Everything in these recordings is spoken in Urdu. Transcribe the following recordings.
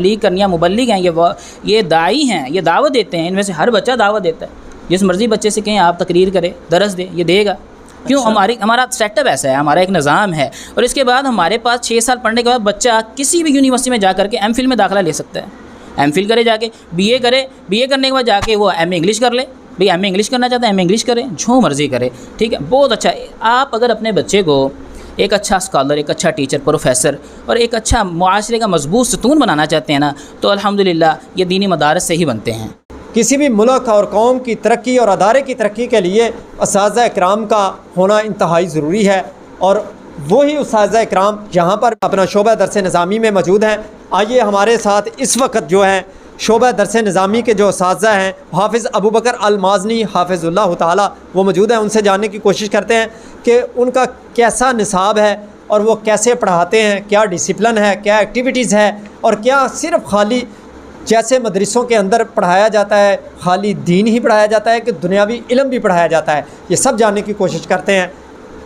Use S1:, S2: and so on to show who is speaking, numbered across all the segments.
S1: تبلیغ کرنی ہے، مبلغ ہیں یہ داعی ہیں، یہ دعوت دیتے ہیں، ان میں سے ہر بچہ دعوت دیتا ہے. جس مرضی بچے سے کہیں آپ تقریر کرے، درس دے، یہ دے گا. کیوں؟ ہمارا سیٹ اپ ایسا ہے، ہمارا ایک نظام ہے. اور اس کے بعد ہمارے پاس 6 سال پڑھنے کے بعد بچہ کسی بھی یونیورسٹی میں جا کر کے ایم فل میں داخلہ لے سکتا ہے. ایم فل کرے جا کے، بی اے کرے، بی اے کرنے کے بعد جا کے وہ ایم اے انگلش کر لے. بھئی ایم اے انگلش کرنا چاہتا ہے ایم اے انگلش کرے، جو مرضی کرے. ٹھیک ہے، بہت اچھا. آپ اگر اپنے بچے کو ایک اچھا اسکالر، ایک اچھا ٹیچر، پروفیسر اور ایک اچھا معاشرے کا مضبوط ستون بنانا چاہتے ہیں نا، تو الحمدللہ یہ دینی مدارس سے ہی بنتے ہیں.
S2: کسی بھی ملک اور قوم کی ترقی اور ادارے کی ترقی کے لیے اساتذہ اکرام کا ہونا انتہائی ضروری ہے، اور وہی اساتذہ اکرام یہاں پر اپنا شعبہ درس نظامی میں موجود ہیں. آئیے ہمارے ساتھ اس وقت جو ہیں شعبہ درس نظامی کے جو اساتذہ ہیں حافظ ابوبکر المازنی حافظ اللہ تعالی، وہ موجود ہیں. ان سے جاننے کی کوشش کرتے ہیں کہ ان کا کیسا نصاب ہے اور وہ کیسے پڑھاتے ہیں، کیا ڈسپلن ہے، کیا ایکٹیویٹیز ہے، اور کیا صرف خالی جیسے مدرسوں کے اندر پڑھایا جاتا ہے خالی دین ہی پڑھایا جاتا ہے کہ دنیاوی علم بھی پڑھایا جاتا ہے. یہ سب جاننے کی کوشش کرتے ہیں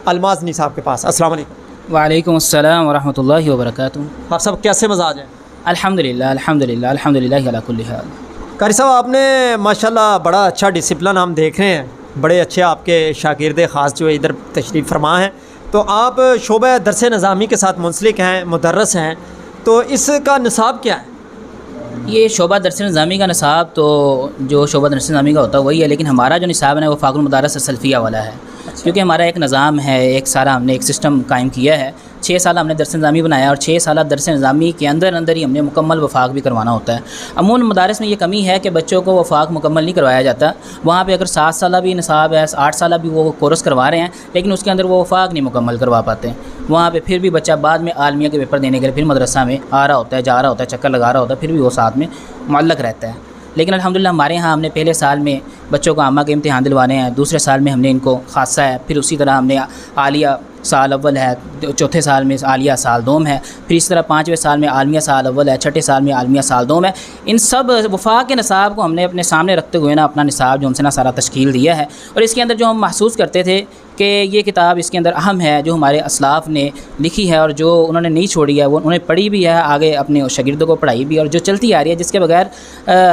S2: المازنی صاحب کے پاس. السلام علیکم.
S1: وعلیکم السلام ورحمۃ اللہ وبرکاتہ.
S2: آپ سب کیسے مزاج ہیں؟
S1: الحمدللہ الحمدللہ الحمدللہ علی کل حال.
S2: قاری صاحب، آپ نے ماشاءاللہ بڑا اچھا ڈسپلن ہم دیکھ رہے ہیں، بڑے اچھے آپ کے شاگرد خاص جو ادھر تشریف فرما ہیں. تو آپ شعبہ درس نظامی کے ساتھ منسلک ہیں، مدرس ہیں، تو اس کا نصاب کیا ہے؟
S1: یہ شعبہ درس نظامی کا نصاب تو جو شعبہ درس نظامی کا ہوتا ہے وہی ہے، لیکن ہمارا جو نصاب ہے وہ فاق المدارس السلفیہ والا ہے. کیونکہ ہمارا ایک نظام ہے، ایک سارا ہم نے ایک سسٹم قائم کیا ہے. 6 سال ہم نے درس نظامی بنایا، اور 6 سالہ درس نظامی کے اندر ہی ہم نے مکمل وفاق بھی کروانا ہوتا ہے. عموماً مدارس میں یہ کمی ہے کہ بچوں کو وفاق مکمل نہیں کروایا جاتا. وہاں پہ اگر 7 سالہ بھی نصاب ہے، 8 سالہ بھی وہ کورس کروا رہے ہیں، لیکن اس کے اندر وہ وفاق نہیں مکمل کروا پاتے. وہاں پہ پھر بھی بچہ بعد میں عالمیہ کے پیپر دینے کے لیے پھر مدرسہ میں آ رہا ہوتا ہے، جا رہا ہوتا ہے، چکر لگا رہا ہوتا ہے، پھر بھی وہ ساتھ میں معلق رہتا ہے. لیکن الحمدللہ ہمارے ہاں ہم نے پہلے سال میں بچوں کو عامہ کے امتحان دلوانے ہیں، دوسرے سال میں ہم نے ان کو خاصہ ہے، پھر اسی طرح ہم نے عالیہ سال اول ہے، چوتھے سال میں عالیہ سال دوم ہے، پھر اس طرح 5ویں سال میں عالمیہ سال اول ہے، چھٹے سال میں عالمیہ سال دوم ہے. ان سب وفاق کے نصاب کو ہم نے اپنے سامنے رکھتے ہوئے نا اپنا نصاب جو ہم سے نا سارا تشکیل دیا ہے. اور اس کے اندر جو ہم محسوس کرتے تھے کہ یہ کتاب اس کے اندر اہم ہے، جو ہمارے اسلاف نے لکھی ہے اور جو انہوں نے نہیں چھوڑی ہے، وہ انہوں نے پڑھی بھی ہے، آگے اپنے شاگردوں کو پڑھائی بھی، اور جو چلتی آ رہی ہے، جس کے بغیر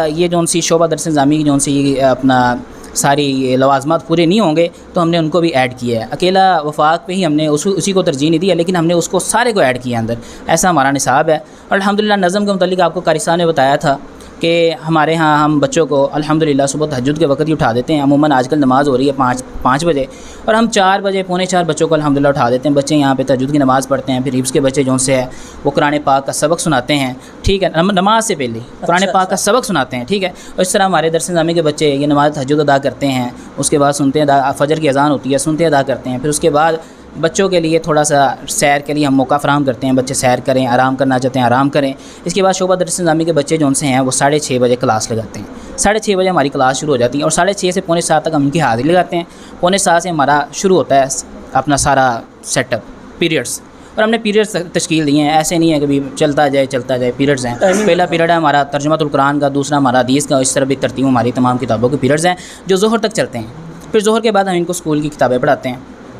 S1: یہ جو ان سی شعبہ درس نظامی کی جو ان سی اپنا ساری لوازمات پورے نہیں ہوں گے، تو ہم نے ان کو بھی ایڈ کیا ہے. اکیلا وفاق پہ ہی ہم نے اسی کو ترجیح نہیں دیا، لیکن ہم نے اس کو سارے کو ایڈ کیا اندر. ایسا ہمارا نصاب ہے. اور الحمدللہ نظم کے متعلق آپ کو قاری صاحب نے بتایا تھا کہ ہمارے ہاں ہم بچوں کو الحمدللہ صبح تہجد کے وقت ہی اٹھا دیتے ہیں. عموماً آج کل نماز ہو رہی ہے 5 بجے، اور ہم 4 بجے پونے 4 بچوں کو الحمدللہ اٹھا دیتے ہیں. بچے یہاں پہ تہجد کی نماز پڑھتے ہیں، پھر حفظ کے بچے جو سے ہے وہ قرآن پاک کا سبق سناتے ہیں. ٹھیک ہے، نماز سے پہلے قرآن پاک کا سبق سناتے ہیں. ٹھیک ہے، اور اس طرح ہمارے درس نظامی کے بچے یہ نماز تہجد ادا کرتے ہیں. اس کے بعد سنتے ہیں، فجر کی اذان ہوتی ہے، سنتے ادا کرتے ہیں. پھر اس کے بعد بچوں کے لیے تھوڑا سا سیر کے لیے ہم موقع فراہم کرتے ہیں، بچے سیر کریں، آرام کرنا چاہتے ہیں آرام کریں. اس کے بعد شعبہ درس نظامی کے بچے جو ان سے ہیں وہ 6:30 بجے کلاس لگاتے ہیں. 6:30 بجے ہماری کلاس شروع ہو جاتی ہے، اور 6:30 سے پونے 7 تک ہم ان کی حاضری لگاتے ہیں. پونے 7 سے ہمارا شروع ہوتا ہے اپنا سارا سیٹ اپ پیریڈس، اور ہم نے پیریڈس تشکیل دیے ہیں. ایسے نہیں ہے کہ بھی چلتا جائے پیریڈز ہیں. پہلا پیریڈ ہے ہمارا ترجمۃ القرآن کا، دوسرا ہمارا حدیث کا. اس طرح بھی ترتیب ہماری تمام کتابوں کے پیریڈز ہیں جو ظہر تک چلتے ہیں. پھر ظہر کے بعد ہم ان کو اسکول کی کتابیں پڑھاتے ہیں،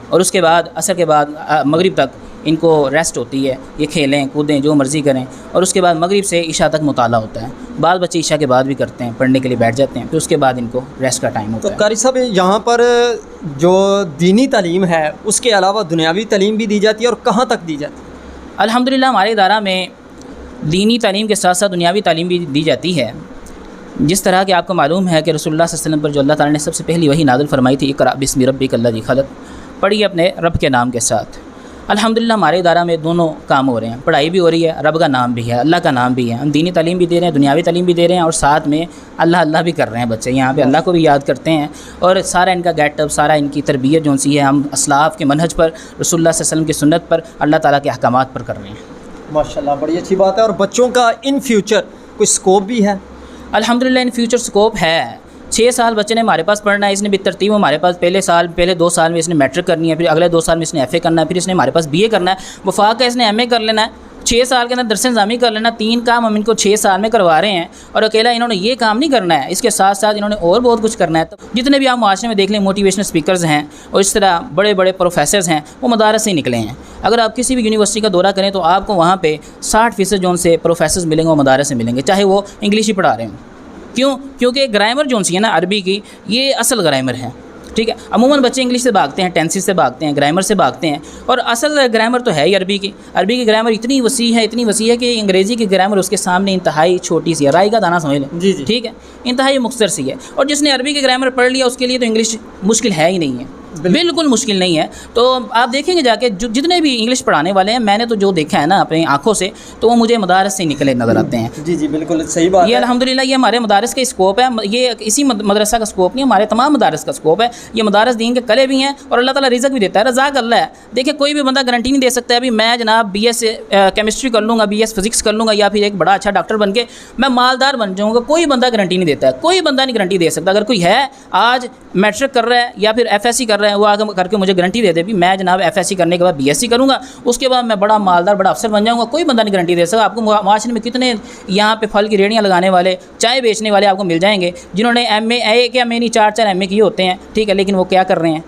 S1: اور اس کے بعد عصر کے بعد مغرب تک ان کو ریسٹ ہوتی ہے. یہ کھیلیں کودیں جو مرضی کریں، اور اس کے بعد مغرب سے عشاء تک مطالعہ ہوتا ہے. بعض بچے عشاء کے بعد بھی کرتے ہیں، پڑھنے کے لیے بیٹھ جاتے ہیں. پھر اس کے بعد ان کو ریسٹ کا ٹائم ہوتا ہے.
S2: تو قاری صاحب، یہاں پر جو دینی تعلیم ہے اس کے علاوہ دنیاوی تعلیم بھی دی جاتی ہے، اور کہاں تک دی جاتی ہے؟
S1: الحمدللہ ہمارے ادارہ میں دینی تعلیم کے ساتھ ساتھ دنیاوی تعلیم بھی دی جاتی ہے. جس طرح کہ آپ کو معلوم ہے کہ رسول اللہ صلی اللہ علیہ وسلم پر جو اللہ تعالیٰ نے سب سے پہلی وحی نازل فرمائی تھی، اقرأ بسم ربک الذی خلق، پڑھیے اپنے رب کے نام کے ساتھ. الحمدللہ ہمارے ادارہ میں دونوں کام ہو رہے ہیں، پڑھائی بھی ہو رہی ہے، رب کا نام بھی ہے، اللہ کا نام بھی ہے. ہم دینی تعلیم بھی دے رہے ہیں، دنیاوی تعلیم بھی دے رہے ہیں، اور ساتھ میں اللہ بھی کر رہے ہیں. بچے یہاں پہ اللہ کو بھی یاد کرتے ہیں، اور سارا ان کا گیٹ اپ، سارا ان کی تربیت جو سی ہے ہم اسلاف کے منہج پر، رسول اللہ صلی اللہ علیہ وسلم کی سنت پر، اللہ تعالیٰ کے احکامات پر کر رہے ہیں.
S2: ماشاءاللہ، بڑی اچھی بات ہے. اور بچوں کا ان فیوچر کوئی سکوپ بھی ہے؟
S1: الحمدللہ ان فیوچر سکوپ ہے. 6 سال بچے نے ہمارے پاس پڑھنا ہے. اس نے بھی ترتیب ہمارے پاس پہلے 2 سال میں اس نے میٹرک کرنی ہے، پھر اگلے 2 سال میں اس نے ایف اے کرنا ہے، پھر اس نے ہمارے پاس بی اے کرنا ہے. وفاق کا اس نے ایم اے کر لینا ہے. 6 سال کے اندر درس نظامی کر لینا، 3 کام ہم ان کو 6 سال میں کروا رہے ہیں، اور اکیلا انہوں نے یہ کام نہیں کرنا ہے، اس کے ساتھ ساتھ انہوں نے اور بہت کچھ کرنا ہے۔ جتنے بھی آپ معاشرے میں دیکھ لیں موٹیویشنل اسپیکرز ہیں اور اس طرح بڑے بڑے پروفیسرز ہیں، وہ مدارس سے ہی نکلے ہیں۔ اگر آپ کسی بھی یونیورسٹی کا دورہ کریں تو آپ کو وہاں پہ 60% جو ان سے پروفیسرز ملیں گے وہ مدارس سے ملیں گے، چاہے وہ انگلش ہی پڑھا رہے ہوں۔ کیوں؟ کیونکہ گرامر جو سی ہے نا عربی کی، یہ اصل گرامر ہے، ٹھیک ہے۔ عموماً بچے انگلش سے بھاگتے ہیں، ٹینسز سے بھاگتے ہیں، گرامر سے بھاگتے ہیں، اور اصل گرامر تو ہے ہی عربی کی۔ عربی کی گرامر اتنی وسیع ہے کہ انگریزی کی گرامر اس کے سامنے انتہائی چھوٹی سی ہے، رائی کا دانہ سمجھ لیں،
S2: جی جی
S1: ٹھیک ہے، انتہائی مختصر سی ہے۔ اور جس نے عربی کی گرامر پڑھ لیا اس کے لیے تو انگلش مشکل ہے ہی نہیں ہے، بالکل مشکل نہیں ہے۔ تو آپ دیکھیں گے جا کے جتنے بھی انگلش پڑھانے والے ہیں، میں نے تو جو دیکھا ہے نا اپنی آنکھوں سے، تو وہ مجھے مدارس سے نکلے نظر آتے ہیں۔
S2: جی جی بالکل صحیح بات ہے۔
S1: یہ الحمدللہ یہ ہمارے مدارس کا اسکوپ ہے، یہ اسی مدرسہ کا اسکوپ نہیں، ہمارے تمام مدارس کا اسکوپ ہے۔ یہ مدارس دین کے کلے بھی ہیں اور اللہ تعالیٰ رزق بھی دیتا ہے، رزاق اللہ ہے۔ دیکھیں کوئی بھی بندہ گارنٹی نہیں دے سکتا ہے ابھی میں جناب BS کیمسٹری کر لوں گا، BS فزکس کر لوں گا، یا پھر ایک بڑا اچھا ڈاکٹر بن کے میں مالدار بن جاؤں گا، کوئی بندہ گارنٹی نہیں دیتا ہے، کوئی بندہ نہیں گارنٹی دے سکتا۔ اگر کوئی ہے آج میٹرک کر رہا ہے یا پھر FSC کر رہا ہے، وہ آگے کر کے مجھے گارنٹی دے دے بھی میں جناب FSC کرنے کے بعد BSc کروں گا، اس کے بعد میں بڑا مالدار بڑا افسر بن جاؤں گا، کوئی بندہ نہیں گارنٹی دے سکتا۔ آپ کو معاشرے میں کتنے یہاں پہ پھل کی ریڑیاں لگانے والے، چائے بیچنے والے آپ کو مل جائیں گے جنہوں نے MA ایک یا MA نہیں 4 MA کیے ہوتے ہیں، ٹھیک ہے، لیکن وہ کیا کر رہے ہیں؟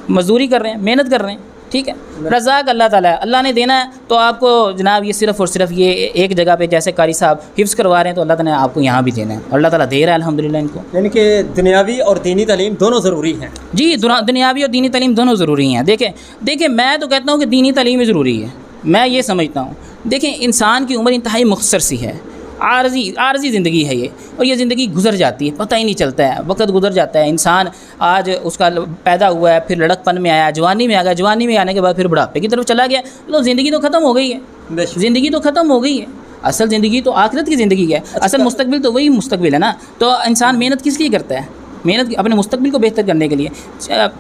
S1: مزدوری کر رہے ہیں، محنت کر رہے ہیں، ٹھیک ہے۔ رزاق اللہ تعالیٰ ہے، اللہ نے دینا ہے تو آپ کو جناب یہ صرف اور صرف یہ ایک جگہ پہ جیسے قاری صاحب حفظ کروا رہے ہیں تو اللہ تعالیٰ نے آپ کو یہاں بھی دینا ہے، اور اللہ تعالیٰ دے رہا ہے الحمدللہ ان کو۔
S2: یعنی کہ دنیاوی اور دینی تعلیم دونوں ضروری ہیں۔
S1: جی دنیاوی اور دینی تعلیم دونوں ضروری ہیں۔ دیکھیں میں تو کہتا ہوں کہ دینی تعلیم ہی ضروری ہے، میں یہ سمجھتا ہوں۔ دیکھیں انسان کی عمر انتہائی مختصر سی ہے، عارضی زندگی ہے یہ، اور یہ زندگی گزر جاتی ہے، پتہ ہی نہیں چلتا ہے، وقت گزر جاتا ہے۔ انسان آج اس کا پیدا ہوا ہے، پھر لڑک پن میں آیا، جوانی میں آ گیا، جوانی میں آنے کے بعد پھر بڑھاپے کی طرف چلا گیا، تو زندگی تو ختم ہو گئی ہے، زندگی تو ختم ہو گئی ہے۔ اصل زندگی تو آخرت کی زندگی ہے، اصل مستقبل تو وہی مستقبل ہے نا۔ تو انسان محنت کس لیے کرتا ہے؟ محنت اپنے مستقبل کو بہتر کرنے کے لیے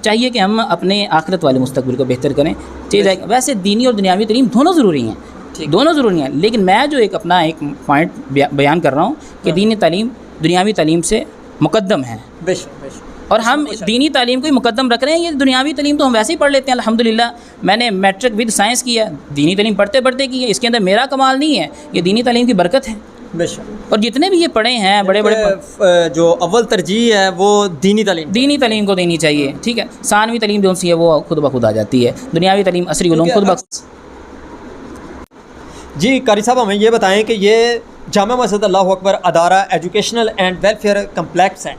S1: چاہیے کہ ہم اپنے آخرت والے مستقبل کو بہتر کریں۔ ویسے دینی اور دنیاوی تعلیم دونوں ضروری ہیں، دونوں ضروری ہیں، لیکن میں جو اپنا ایک پوائنٹ بیان کر رہا ہوں کہ دینی تعلیم دنیاوی تعلیم سے مقدم ہے، اور ہم دینی تعلیم کو ہی مقدم رکھ رہے ہیں۔ یہ دنیاوی تعلیم تو ہم ویسے ہی پڑھ لیتے ہیں الحمدللہ۔ میں نے میٹرک ود سائنس کیا، دینی تعلیم پڑھتے پڑھتے کی ہے، اس کے اندر میرا کمال نہیں ہے، یہ دینی تعلیم کی برکت ہے۔ اور جتنے بھی یہ پڑھے ہیں بڑے
S2: جو اول ترجیح ہے وہ دینی تعلیم
S1: کو دینی چاہیے، ٹھیک ہے۔ ثانوی تعلیم جو سی ہے وہ خود بخود آ جاتی ہے، دنیاوی تعلیم عصری علوم خود بخود۔
S2: جی قاری صاحب ہمیں یہ بتائیں کہ یہ جامع مسجد اللہ اکبر ادارہ ایجوکیشنل اینڈ ویلفیئر کمپلیکس ہے،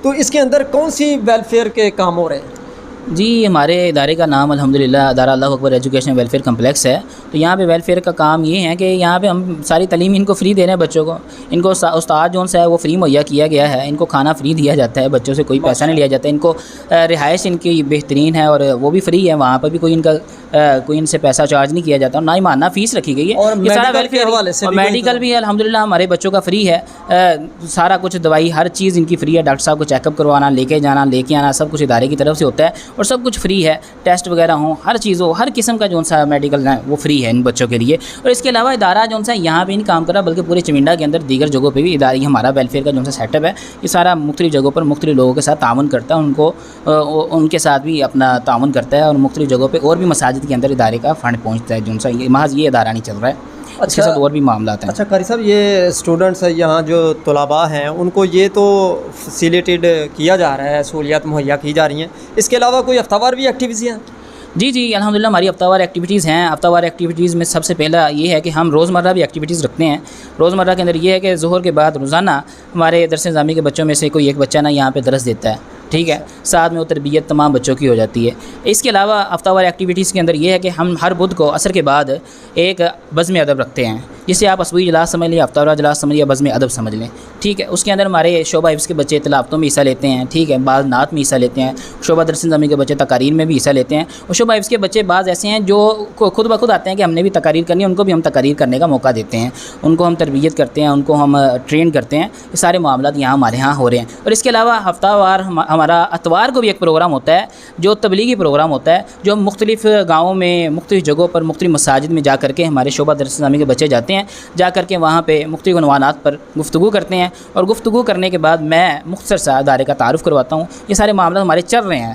S2: تو اس کے اندر کون سی ویلفیئر کے کام ہو رہے ہیں؟
S1: جی ہمارے ادارے کا نام الحمدللہ ادارہ اللہ اکبر ایجوکیشن ویلفیئر کمپلیکس ہے۔ تو یہاں پہ ویلفیئر کا کام یہ ہے کہ یہاں پہ ہم ساری تعلیم ان کو فری دے رہے ہیں، بچوں کو، ان کو استاد جو ہے وہ فری مہیا کیا گیا ہے، ان کو کھانا فری دیا جاتا ہے، بچوں سے کوئی پیسہ نہیں لیا جاتا، ان کو رہائش ان کی بہترین ہے اور وہ بھی فری ہے، وہاں پر بھی کوئی ان سے پیسہ چارج نہیں کیا جاتا، نہ ہی ماہانہ فیس رکھی گئی ہے۔
S2: اور
S1: یہ سارا
S2: ویلفیئر حوالے سے
S1: میڈیکل بھی الحمدللہ ہمارے بچوں کا فری ہے، سارا کچھ دوائی ہر چیز ان کی فری ہے، ڈاکٹر صاحب کو چیک اپ کروانا، لے کے جانا، لے کے آنا، سب کچھ ادارے کی طرف سے ہوتا ہے اور سب کچھ فری ہے، ٹیسٹ وغیرہ ہوں، ہر چیز ہو، ہر قسم کا جو سا میڈیکل ہے وہ فری ہے ان بچوں کے لیے۔ اور اس کے علاوہ ادارہ جو سا یہاں پہ نہیں کام کر رہا بلکہ پورے چمنڈا کے اندر دیگر جگہوں پہ بھی ادارے ہمارا ویلفیئر کا جو سا سیٹ اپ ہے، یہ سارا مختلف جگہوں پر مختلف لوگوں کے ساتھ تعاون کرتا ہے، ان کے ساتھ بھی اپنا تعاون کرتا ہے، اور مختلف جگہوں پہ اور بھی مساجد کے اندر ادارے کا فنڈ پہنچتا ہے، جو سا محض یہ ادارہ نہیں چل رہا ہے، اس کے ساتھ اور بھی معاملات ہیں۔
S2: اچھا قاری صاحب یہ اسٹوڈنٹس یہاں جو طلباء ہیں ان کو یہ تو فیسیلیٹیڈ کیا جا رہا ہے، سہولیات مہیا کی جا رہی ہیں، اس کے علاوہ کوئی ہفتہ وار بھی ایکٹیویٹیز ہیں؟
S1: جی الحمدللہ ہماری ہفتہ وار ایکٹیویٹیز ہیں۔ ہفتہ وار ایکٹیویٹیز میں سب سے پہلا یہ ہے کہ ہم روزمرہ بھی ایکٹیویٹیز رکھتے ہیں۔ روزمرہ کے اندر یہ ہے کہ ظہر کے بعد روزانہ ہمارے درس نظامی کے بچوں میں سے کوئی ایک بچہ یہاں پہ درس دیتا ہے، ٹھیک ہے، ساتھ میں وہ تربیت تمام بچوں کی ہو جاتی ہے۔ اس کے علاوہ ہفتہ وار ایکٹیویٹیز کے اندر یہ ہے کہ ہم ہر بدھ کو عصر کے بعد ایک بزم ادب رکھتے ہیں، جسے آپ اسبوعی اجلاس سمجھ لیں، ہفتہ وار اجلاس سمجھ لیں یا بزم ادب سمجھ لیں، ٹھیک ہے۔ اس کے اندر ہمارے شعبہ حفظ کے بچے تلاوتوں میں حصہ لیتے ہیں، ٹھیک ہے، بعض نعت میں حصہ لیتے ہیں، شعبہ درس نظامی کے بچے تقاریر میں بھی حصہ لیتے ہیں، اور شعبہ حفظ کے بچے بعض ایسے ہیں جو خود بخود آتے ہیں کہ ہم نے بھی تقاریر کرنی ہے، ان کو بھی ہم تقاریر کرنے کا موقع دیتے ہیں، ان کو ہم تربیت کرتے ہیں، ان کو ہم ٹرین کرتے ہیں۔ یہ سارے معاملات یہاں ہمارے ہاں ہو رہے ہیں۔ اور اس کے علاوہ ہفتہ وار ہمارا اتوار کو بھی ایک پروگرام ہوتا ہے جو تبلیغی پروگرام ہوتا ہے، جو ہم مختلف گاؤں میں مختلف جگہوں پر مختلف مساجد میں جا کر کے ہمارے شعبہ درس نظامی کے بچے جاتے ہیں، جا کر کے وہاں پہ مختلف عنوانات پر گفتگو کرتے ہیں، اور گفتگو کرنے کے بعد میں مختصر سا ادارے کا تعارف کرواتا ہوں۔ یہ سارے معاملات ہمارے چل رہے ہیں،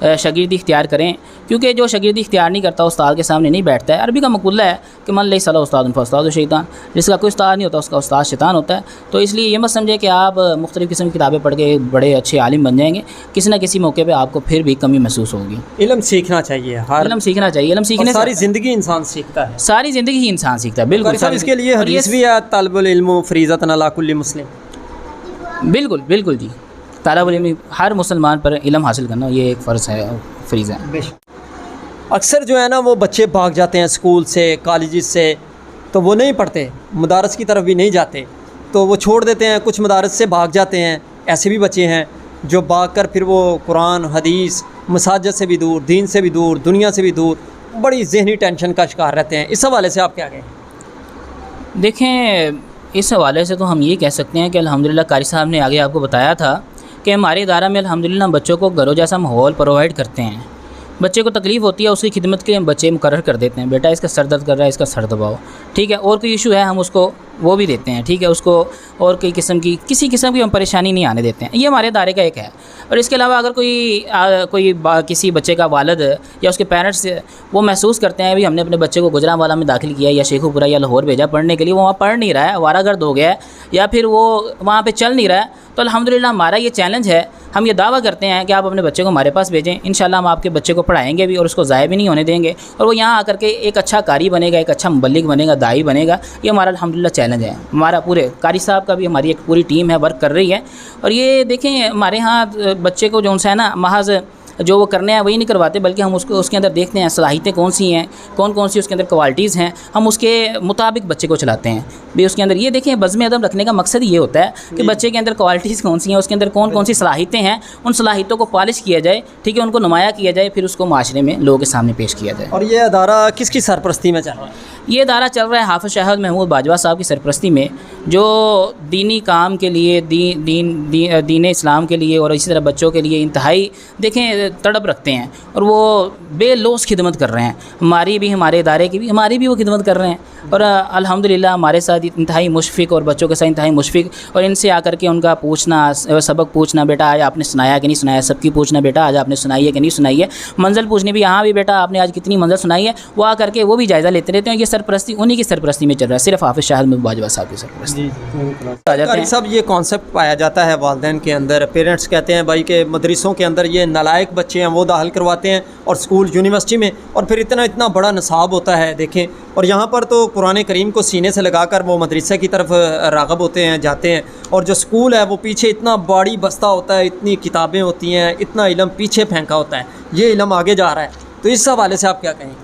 S1: شاگردی اختیار کریں، کیونکہ جو شاگردی اختیار نہیں کرتا استاد کے سامنے نہیں بیٹھتا ہے۔ عربی کا مقولہ ہے کہ من لیس له استاد فاستاد شیطان، جس کا کوئی استاد نہیں ہوتا اس کا استاد شیطان ہوتا ہے۔ تو اس لیے یہ مت سمجھے کہ آپ مختلف قسم کی کتابیں پڑھ کے بڑے اچھے عالم بن جائیں گے، کسی نہ کسی موقع پہ آپ کو پھر بھی کمی محسوس ہوگی۔
S2: علم سیکھنا چاہیے،
S1: علم سیکھنا چاہیے، علم سیکھنے سے
S2: ساری زندگی انسان سیکھتا ہے،
S1: ساری زندگی ہی انسان سیکھتا ہے۔ بالکل
S2: صاحب اس کے لیے حدیث بھی ہے، طالب العلم فریضۃ علی کل مسلم۔
S1: بالکل بالکل جی، طالب علم ہر مسلمان پر علم حاصل کرنا یہ ایک فرض ہے، فریضہ ہے۔
S2: اکثر جو ہے نا وہ بچے بھاگ جاتے ہیں اسکول سے، کالجز سے، تو وہ نہیں پڑھتے، مدارس کی طرف بھی نہیں جاتے، تو وہ چھوڑ دیتے ہیں، کچھ مدارس سے بھاگ جاتے ہیں۔ ایسے بھی بچے ہیں جو بھاگ کر پھر وہ قرآن حدیث مساجد سے بھی دور، دین سے بھی دور، دنیا سے بھی دور، بڑی ذہنی ٹینشن کا شکار رہتے ہیں۔ اس حوالے سے آپ کیا کہیں؟
S1: دیکھیں، اس حوالے سے تو ہم یہ کہہ سکتے ہیں کہ الحمدللہ قاری صاحب نے آگے آپ کو بتایا تھا کہ ہمارے ادارہ میں الحمدللہ بچوں کو گھروں جیسا ماحول پرووائڈ کرتے ہیں۔ بچے کو تکلیف ہوتی ہے، اس کی خدمت کے لیے ہم بچے مقرر کر دیتے ہیں، بیٹا اس کا سر درد کر رہا ہے، اس کا سر دباؤ، ٹھیک ہے، اور کوئی ایشو ہے ہم اس کو وہ بھی دیتے ہیں، ٹھیک ہے، اس کو اور کئی قسم کی کسی قسم کی ہم پریشانی نہیں آنے دیتے ہیں۔ یہ ہمارے ادارے کا ایک ہے۔ اور اس کے علاوہ اگر کوئی کسی بچے کا والد یا اس کے پیرنٹس وہ محسوس کرتے ہیں بھی ہم نے اپنے بچے کو گجرانوالہ میں داخل کیا یا شیخو پورہ یا لاہور بھیجا پڑھنے کے لیے، وہ وہاں پڑھ نہیں رہا ہے، آوارہ گرد ہو گیا ہے، یا پھر وہ وہاں پہ چل نہیں رہا ہے، تو الحمدللہ ہمارا یہ چیلنج ہے، ہم یہ دعویٰ کرتے ہیں کہ آپ اپنے بچے کو ہمارے پاس بھیجیں، انشاءاللہ ہم آپ کے بچے کو پڑھائیں گے بھی اور اس کو ضائع بھی نہیں ہونے دیں گے، اور وہ یہاں آ کر کے ایک اچھا قاری بنے گا، ایک اچھا مبلغ بنے گا، داعی بنے گا۔ یہ ہمارا الحمدللہ چیلنج ہے، ہمارا پورے قاری صاحب کا بھی ہماری ایک پوری ٹیم ہے، ورک کر رہی ہے۔ اور یہ دیکھیں ہمارے ہاں بچے کو جو ہے نا محض جو وہ کرنے ہیں وہی نہیں کرواتے، بلکہ ہم اس کے اندر دیکھتے ہیں صلاحیتیں کون سی ہیں، کون سی اس کے اندر کوالٹیز ہیں، ہم اس کے مطابق بچے کو چلاتے ہیں بھی۔ اس کے اندر یہ دیکھیں بزم ادب رکھنے کا مقصد یہ ہوتا ہے کہ بچے کے اندر کوالٹیز کون سی ہیں، اس کے اندر کون سی صلاحیتیں ہیں، ان صلاحیتوں کو پالش کیا جائے، ٹھیک ہے، ان کو نمایاں کیا جائے، پھر اس کو معاشرے میں لوگوں کے سامنے پیش کیا جائے۔
S2: اور یہ ادارہ کس کی سرپرستی میں چل رہا ہے؟
S1: یہ ادارہ چل رہا ہے حافظ شاہ محمود باجوہ صاحب کی سرپرستی میں، جو دینی کام کے لیے دین اسلام کے لیے اور اسی طرح بچوں کے لیے انتہائی دیکھیں تڑپ رکھتے ہیں، اور وہ بے لوث خدمت کر رہے ہیں، ہماری بھی، ہمارے ادارے کی بھی، ہماری بھی وہ خدمت کر رہے ہیں، اور الحمدللہ ہمارے ساتھ انتہائی مشفق اور بچوں کے ساتھ انتہائی مشفق، اور ان سے آ کر کے ان کا پوچھنا، سبق پوچھنا، بیٹا آج آپ نے سنایا کہ نہیں سنایا، سب کی پوچھنا، بیٹا آج آپ نے سنائی ہے کہ نہیں سنائی ہے، منزل پوچھنی بھی، یہاں بھی بیٹا آپ نے آج کتنی منزل سنائی ہے، وہ آ کر کے وہ بھی جائزہ لیتے رہتے ہیں۔ یہ سرپرستی انہی کی سرپرستی میں چل رہا ہے، صرف حافظ شاہ محمود باجوہ صاحب کی سرپرستی۔
S2: قاری صاحب یہ کانسیپٹ پایا جاتا ہے والدین کے اندر، پیرنٹس کہتے ہیں بھائی کہ مدرسوں کے اندر یہ نالائق بچے ہیں وہ داخل کرواتے ہیں، اور اسکول یونیورسٹی میں، اور پھر اتنا بڑا نصاب ہوتا ہے دیکھیں، اور یہاں پر تو قرآن کریم کو سینے سے لگا کر وہ مدرسے کی طرف راغب ہوتے ہیں، جاتے ہیں، اور جو اسکول ہے وہ پیچھے اتنا بڑی بستہ ہوتا ہے، اتنی کتابیں ہوتی ہیں، اتنا علم پیچھے پھینکا ہوتا ہے، یہ علم آگے جا رہا ہے، تو اس حوالے سے آپ کیا کہیں؟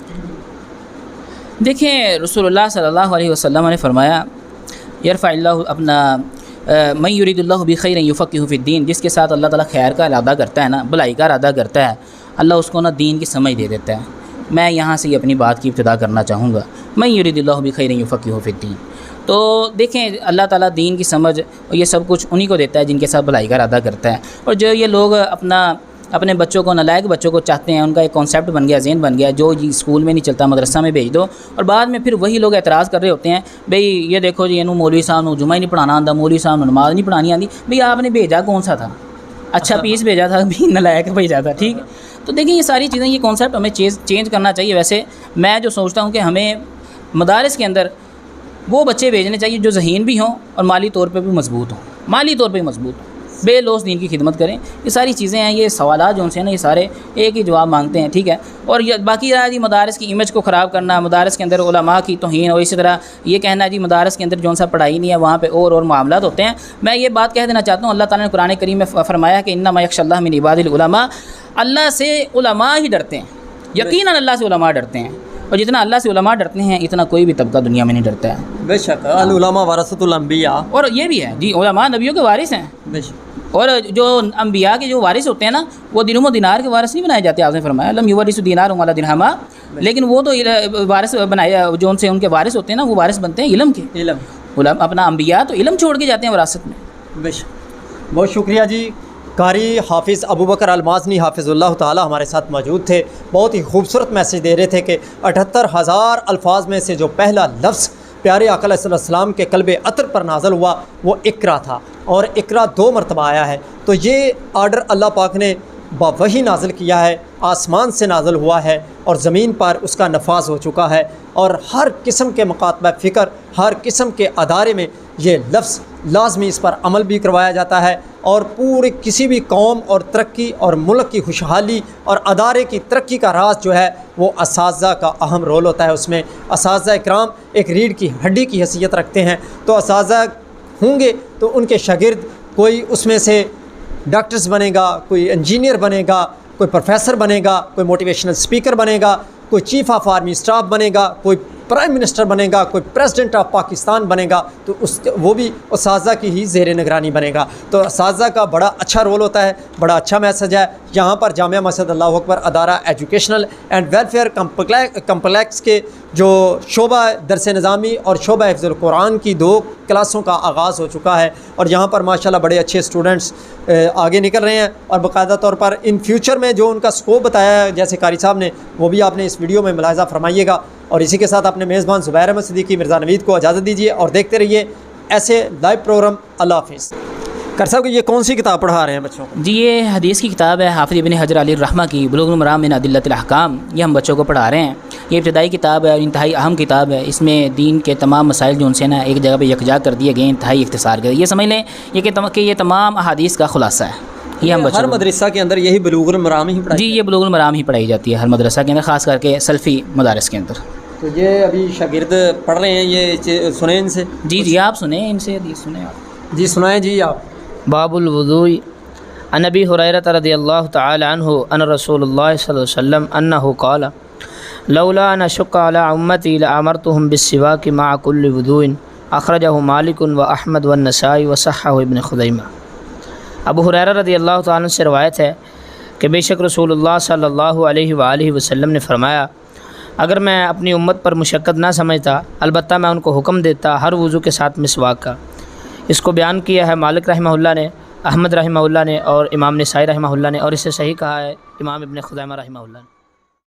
S1: دیکھیں رسول اللہ صلی اللہ علیہ وسلم نے فرمایا یرفع اللہ اپنا من یرید اللہ بخیر یفقہہ فی الدین، جس کے ساتھ اللہ تعالیٰ خیر کا ارادہ کرتا ہے نا، بھلائی کا ارادہ کرتا ہے، اللہ اس کو نا دین کی سمجھ دے دیتا ہے۔ میں یہاں سے یہ اپنی بات کی ابتدا کرنا چاہوں گا، من یرید اللہ بخیر یفقہہ فی الدین۔ تو دیکھیں اللہ تعالیٰ دین کی سمجھ اور یہ سب کچھ انہی کو دیتا ہے جن کے ساتھ بھلائی کا ارادہ کرتا ہے۔ اور جو یہ لوگ اپنے بچوں کو، نالائق بچوں کو چاہتے ہیں، ان کا ایک کانسیپٹ بن گیا، ذہن بن گیا، جو جی اسکول میں نہیں چلتا مدرسہ میں بھیج دو، اور بعد میں پھر وہی لوگ اعتراض کر رہے ہوتے ہیں بھئی یہ دیکھو جی مولوی صاحب نو جمعہ ہی نہیں پڑھانا آتا، مولوی صاحب نو نماز نہیں پڑھانی آتی، بھئی آپ نے بھیجا کون سا تھا؟ اچھا پیس بھیجا تھا، بھی نالائق بھیجا تھا، ٹھیک ہے۔ تو دیکھیں یہ ساری چیزیں، یہ کانسیپٹ ہمیں چینج کرنا چاہیے۔ ویسے میں جو سوچتا ہوں کہ ہمیں مدارس کے اندر وہ بچے بھیجنے چاہیے جو ذہین بھی ہوں اور مالی طور پہ بھی مضبوط ہوں، مالی طور پہ بھی مضبوط ہوں، بے لوث دین کی خدمت کریں۔ یہ ساری چیزیں ہیں، یہ سوالات جو ان سے ہیں نا، یہ سارے ایک ہی جواب مانگتے ہیں، ٹھیک ہے۔ اور باقی رہا جی مدارس کی امیج کو خراب کرنا، مدارس کے اندر علماء کی توہین، اور اسی طرح یہ کہنا جی مدارس کے اندر جو سا پڑھائی نہیں ہے وہاں پہ اور معاملات ہوتے ہیں۔ میں یہ بات کہہ دینا چاہتا ہوں، اللہ تعالیٰ نے قرآن کریم میں فرمایا کہ انما یخشی اللہ من عباد العلماء، اللہ سے علماء ہی ڈرتے ہیں، یقیناً اللہ سے علماء ڈرتے ہیں، اور جتنا اللہ سے علماء ڈرتے ہیں اتنا کوئی بھی طبقہ دنیا میں نہیں ڈرتا ہے۔
S2: بے شک العلماء ورثۃ الانبیاء،
S1: اور یہ بھی ہے جی علماء نبیوں کے وارث ہیں،
S2: بے شک۔
S1: اور جو انبیاء کے جو وارث ہوتے ہیں نا، وہ درہم و دینار کے وارث نہیں بنائے جاتے۔ آپ نے فرمایا لم یورث دینار ولا درہما، لیکن وہ تو وارث بنائے، جو ان سے ان کے وارث ہوتے ہیں نا، وہ وارث بنتے ہیں علم کے، علم اپنا انبیاء تو علم چھوڑ کے جاتے ہیں وراثت میں۔
S2: بے شک، بہت شکریہ جی۔ قاری حافظ ابوبکر المازنی حافظ اللہ تعالی ہمارے ساتھ موجود تھے، بہت ہی خوبصورت میسیج دے رہے تھے کہ 78,000 الفاظ میں سے جو پہلا لفظ پیارے آقا علیہ السلام کے قلب عطر پر نازل ہوا وہ اقرا تھا، اور اقرا 2 مرتبہ آیا ہے۔ تو یہ آرڈر اللہ پاک نے وحی نازل کیا ہے، آسمان سے نازل ہوا ہے اور زمین پر اس کا نفاذ ہو چکا ہے، اور ہر قسم کے مکاتبہ فکر، ہر قسم کے ادارے میں یہ لفظ لازمی اس پر عمل بھی کروایا جاتا ہے، اور پورے کسی بھی قوم اور ترقی اور ملک کی خوشحالی اور ادارے کی ترقی کا راز جو ہے وہ اساتذہ کا اہم رول ہوتا ہے۔ اس میں اساتذہ اکرام ایک ریڑھ کی ہڈی کی حیثیت رکھتے ہیں، تو اساتذہ ہوں گے تو ان کے شاگرد کوئی اس میں سے ڈاکٹرز بنے گا، کوئی انجینئر بنے گا، کوئی پروفیسر بنے گا، کوئی موٹیویشنل اسپیکر بنے گا، کوئی چیف آف آرمی اسٹاف بنے گا، کوئی پرائم منسٹر بنے گا، کوئی پریزیڈنٹ آف پاکستان بنے گا، تو وہ بھی اساتذہ کی ہی زیر نگرانی بنے گا۔ تو اساتذہ کا بڑا اچھا رول ہوتا ہے، بڑا اچھا میسج ہے۔ یہاں پر جامعہ مسجد اللہ اکبر ادارہ ایجوکیشنل اینڈ ویلفیئر کمپلیکس کے جو شعبہ درس نظامی اور شعبہ حفظ القرآن کی 2 کلاسوں کا آغاز ہو چکا ہے، اور یہاں پر ماشاءاللہ بڑے اچھے اسٹوڈنٹس آگے نکل رہے ہیں، اور باقاعدہ طور پر ان فیوچر میں جو ان کا اسکوپ بتایا ہے جیسے قاری صاحب نے، وہ بھی آپ نے اس ویڈیو میں ملاحظہ فرمائیے گا۔ اور اسی کے ساتھ اپنے میزبان زبیر احمد صدیقی مرزا نوید کو اجازت دیجیے اور دیکھتے رہیے ایسے لائیو پروگرام۔ اللہ حافظ۔ قاری صاحب یہ کون سی کتاب پڑھا رہے ہیں بچوں کو؟
S1: جی یہ حدیث کی کتاب ہے حافظ ابن حجر علیہ الرحمہ کی بلوغ المرام من ادلۃ الاحکام، یہ ہم بچوں کو پڑھا رہے ہیں۔ یہ ابتدائی کتاب ہے اور انتہائی اہم کتاب ہے، اس میں دین کے تمام مسائل جو ان سے نا ایک جگہ پہ یکجا کر دیے گئے، انتہائی اختصار کر، یہ سمجھ لیں کہ یہ تمام احادیث کا خلاصہ ہے۔ یہ ہم بچوں
S2: ہر مدرسہ کے اندر یہی بلوغ المرام ہی پڑھائی؟
S1: جی یہ بلوغ المرام ہی پڑھائی جاتی ہے ہر مدرسہ کے اندر، خاص کر کے سلفی مدارس کے اندر۔
S2: تو یہ ابھی شاگرد پڑھ رہے ہیں، یہ سنیں ان سے۔
S1: جی آپ سنیں ان سے حدیث سنیں آپ۔
S2: جی سنائیں جی آپ۔
S3: باب الوضوء عن ابی ہریرہ رضی اللہ تعالی عنہ ان رسول اللہ صلی اللہ علیہ وسلم انہ قال لولا ان اشق علی امتی لامرتهم بالسواک مع كل وضوء اخرجہ مالک واحمد والنسائی وصححہ ابن خزیمہ۔ ابو ہریرہ رضی اللہ تعالی عنہ سے روایت ہے کہ بے شک رسول اللہ صلی اللہ علیہ وآلہ وسلم نے فرمایا، اگر میں اپنی امت پر مشقت نہ سمجھتا البتہ میں ان کو حکم دیتا ہر وضو کے ساتھ مسواک کا۔ اس کو بیان کیا ہے مالک رحمہ اللہ نے، احمد رحمہ اللہ نے اور امام نسائی رحمہ اللہ نے، اور اسے صحیح کہا ہے امام ابن خزیمہ رحمہ اللہ نے۔